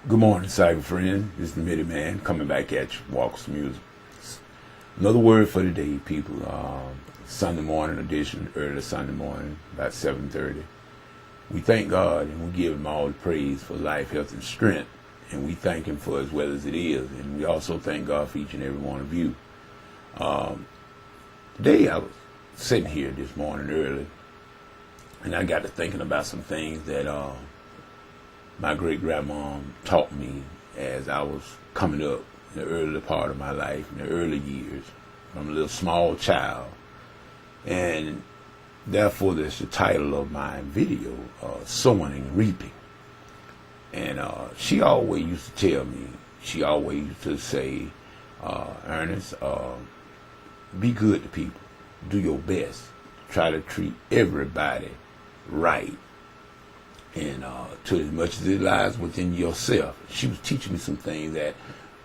Good morning, cyber friend. This is the Midi Man coming back at you. Walks music. Another word for today, people. Sunday morning edition, early Sunday morning, about 7:30. We thank God and we give Him all the praise for life, health, and strength, and we thank Him for as well as it is, and we also thank God for each and every one of you. Today I was sitting here this morning early, and I got to thinking about some things that my great-grandma taught me as I was coming up in the early part of my life, in the early years, from a little small child. And therefore, that's the title of my video, Sowing and Reaping. And she always used to tell me, she always used to say, Ernest, be good to people. Do your best. Try to treat everybody right. And to as much as it lies within yourself. She was teaching me some things that,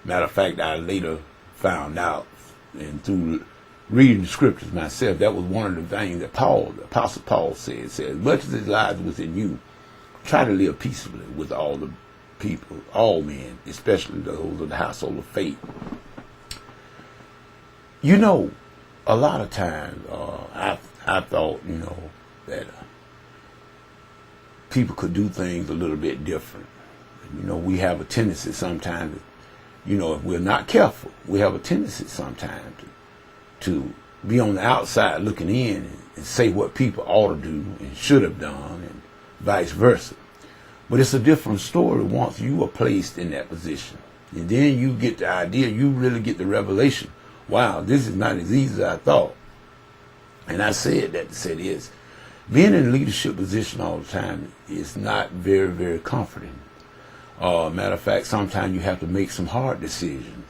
matter of fact, I later found out, and through reading the scriptures myself, that was one of the things that the Apostle Paul said, as much as it lies within you, try to live peaceably with all the people, all men, especially those of the household of faith. You know, a lot of times, I thought, that people could do things a little bit different. We have a tendency sometimes, if we're not careful, we have a tendency sometimes to be on the outside looking in and say what people ought to do and should have done and vice versa. But it's a different story once you are placed in that position. And then you get the idea, you really get the revelation. Wow, this is not as easy as I thought. And I said that to say this. Being in a leadership position all the time is not very, very comforting. Matter of fact, sometimes you have to make some hard decisions.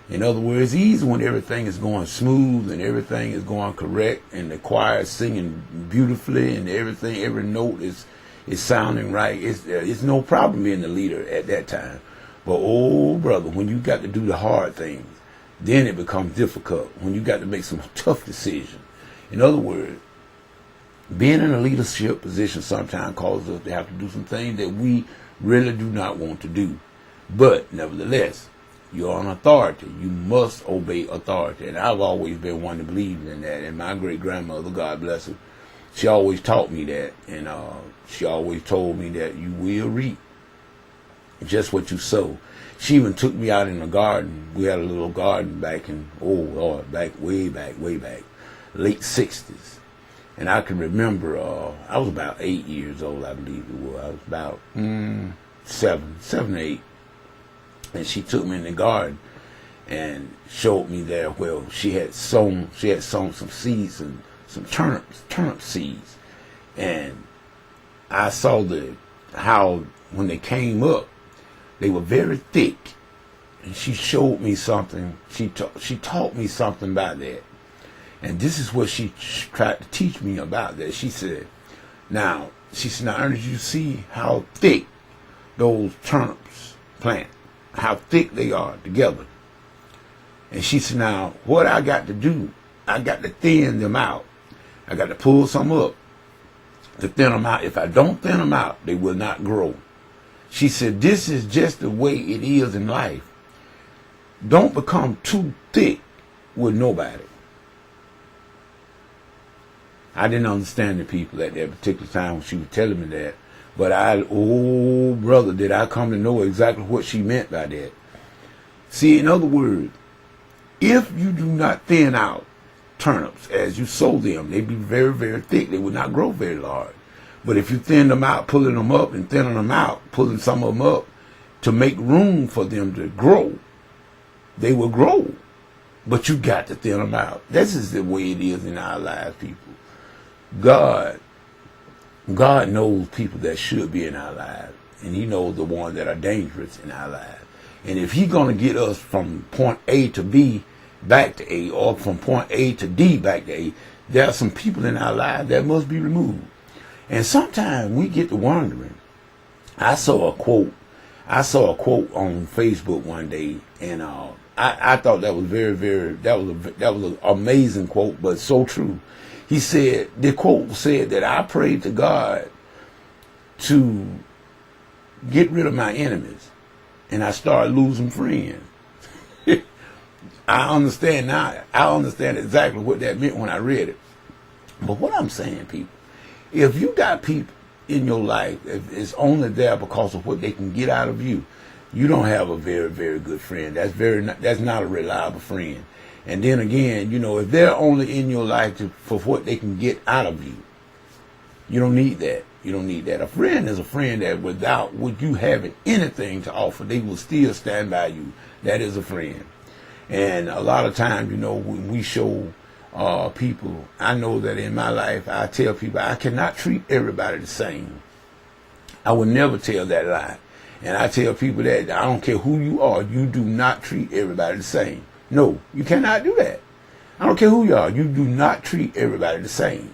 In other words, it's easy when everything is going smooth and everything is going correct and the choir is singing beautifully and everything, every note is sounding right. It's no problem being the leader at that time. But oh, brother, when you got to do the hard things, then it becomes difficult. When you got to make some tough decisions. In other words, being in a leadership position sometimes causes us to have to do some things that we really do not want to do. But nevertheless, you're an authority. You must obey authority. And I've always been one to believe in that. And my great-grandmother, God bless her, she always taught me that. And she always told me that you will reap just what you sow. She even took me out in the garden. We had a little garden back in, way back, late 60s. And I can remember, I was about 8 years old, I believe it was. I was about 7 or 8. And she took me in the garden and showed me there where she had sown some seeds and some turnip seeds. And I saw how when they came up, they were very thick. And she showed me something. She taught me something about that. And this is what she tried to teach me about that. She said, now, Ernest, you see how thick those turnips plant, how thick they are together. And she said, now, what I got to do, I got to thin them out. I got to pull some up to thin them out. If I don't thin them out, they will not grow. She said, this is just the way it is in life. Don't become too thick with nobody. I didn't understand the people at that particular time when she was telling me that. But brother, did I come to know exactly what she meant by that. See, in other words, if you do not thin out turnips as you sow them, they be very, very thick. They will not grow very large. But if you thin them out, pulling them up and thinning them out, pulling some of them up to make room for them to grow, they will grow. But you got to thin them out. This is the way it is in our lives, people. God knows people that should be in our lives, and He knows the ones that are dangerous in our lives. And if He's going to get us from point A to B back to A, or from point A to D back to A, there are some people in our lives that must be removed. And sometimes we get to wondering. I saw a quote on Facebook one day, and I thought that was that was an amazing quote, but so true. He said, the quote said that I prayed to God to get rid of my enemies and I started losing friends. I understand now. I understand exactly what that meant when I read it. But what I'm saying, people, if you got people in your life, if it's only there because of what they can get out of you, you don't have a very, very good friend. That's not a reliable friend. And then again, if they're only in your life for what they can get out of you, you don't need that. You don't need that. A friend is a friend that without you having anything to offer, they will still stand by you. That is a friend. And a lot of times, when we show people, I know that in my life, I tell people I cannot treat everybody the same. I will never tell that lie. And I tell people that I don't care who you are, you do not treat everybody the same. No, you cannot do that. I don't care who you are, you do not treat everybody the same.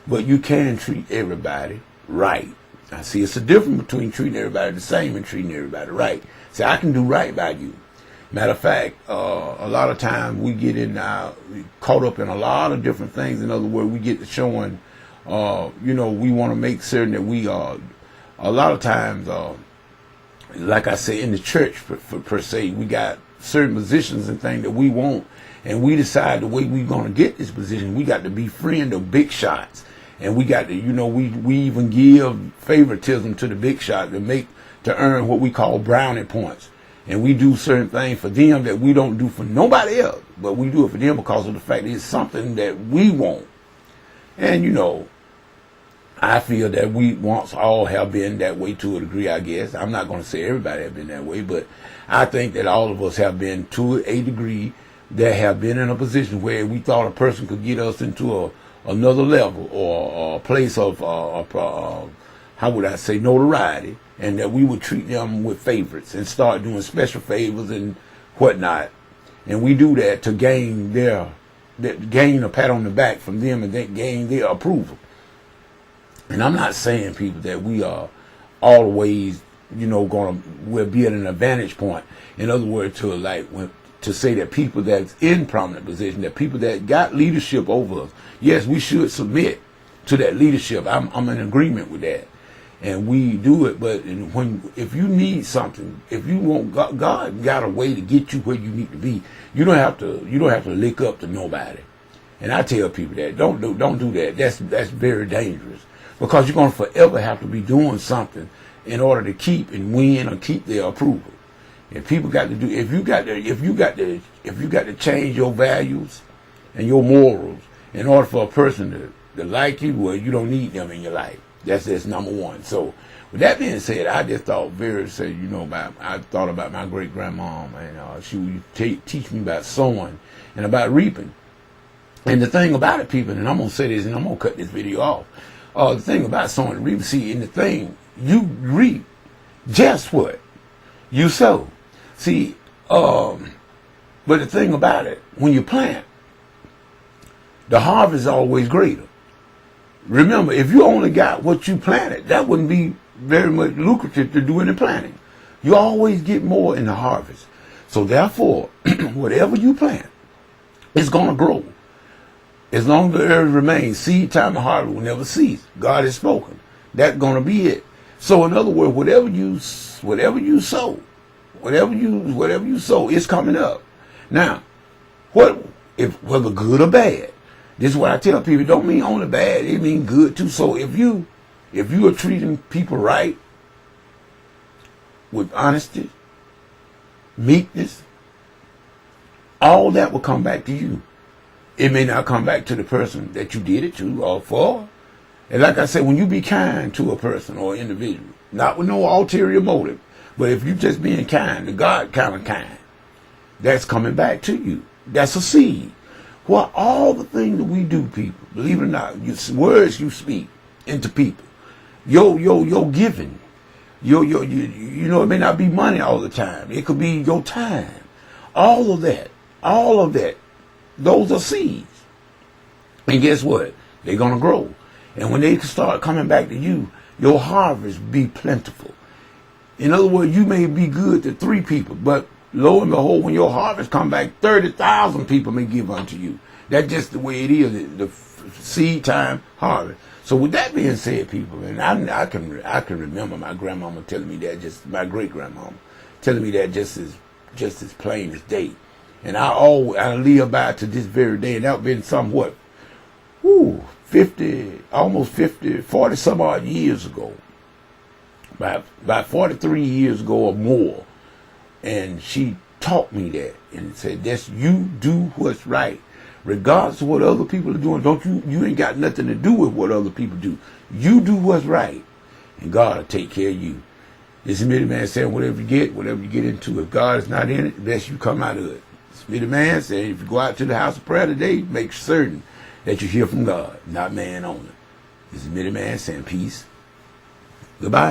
But you can treat everybody right. I see it's a difference between treating everybody the same and treating everybody right. See, I can do right by you. Matter of fact, a lot of times we get caught up in a lot of different things. In other words, we get to showing, we want to make certain that we are, a lot of times, like I say, in the church per se, we got certain positions and things that we want, and we decide the way we're going to get this position. We got to be friend of big shots, and we got to, we even give favoritism to the big shot to earn what we call brownie points. And we do certain things for them that we don't do for nobody else, but we do it for them because of the fact that it's something that we want. And I feel that we once all have been that way to a degree, I guess. I'm not going to say everybody have been that way, but I think that all of us have been to a degree that have been in a position where we thought a person could get us into another level or a place of, how would I say, notoriety, and that we would treat them with favorites and start doing special favors and whatnot. And we do that to gain a pat on the back from them and then gain their approval. And I'm not saying, people, that we are always, we'll be at an advantage point. In other words, to say that people that's in prominent position, that people that got leadership over us, yes, we should submit to that leadership. I'm in agreement with that. And we do it, but if you need something, if you want, God got a way to get you where you need to be. You don't have to lick up to nobody. And I tell people that don't do that. That's very dangerous, because you're going to forever have to be doing something in order to keep and win or keep their approval. And people got to do. If you got to change your values and your morals in order for a person to like you, well, you don't need them in your life. That's number one. So, with that being said, I just thought I thought about my great grandma, and she would teach me about sowing and about reaping. And the thing about it, people, and I'm gonna say this, and I'm gonna cut this video off. The thing about sowing and reaping, see, in the thing you reap, just what you sow. See, but the thing about it, when you plant, the harvest is always greater. Remember, if you only got what you planted, that wouldn't be very much lucrative to do any planting. You always get more in the harvest. So therefore, whatever you plant, it's going to grow. As long as the earth remains, seed time and harvest will never cease. God has spoken. That's going to be it. So in other words, whatever you sow, it's coming up. Now, whether good or bad, this is what I tell people. It don't mean only bad. It means good too. So if you are treating people right, with honesty, meekness, all that will come back to you. It may not come back to the person that you did it to or for. And like I said, when you be kind to a person or an individual, not with no ulterior motive, but if you just being kind, the God kind of kind, that's coming back to you. That's a seed. Well, all the things that we do, people, believe it or not, words you speak into people, your giving, it may not be money all the time. It could be your time. All of that, those are seeds. And guess what? They're going to grow. And when they start coming back to you, your harvest be plentiful. In other words, you may be good to 3 people, but lo and behold, when your harvest come back, 30,000 people may give unto you. That's just the way it is, the seed time harvest. So with that being said, people, and I can remember my grandmama telling me that, just my great grandmama telling me that just as plain as day. And I live by it to this very day, and that's been somewhat, 40 some odd years ago. About 43 years ago or more. And she taught me that and said, you do what's right. Regardless of what other people are doing, you ain't got nothing to do with what other people do. You do what's right. And God will take care of you. This Smitty Man saying, whatever you get into, if God is not in it, best you come out of it. Smitty Man saying, if you go out to the house of prayer today, make certain that you hear from God, not man only. This is Smitty Man saying peace. Goodbye.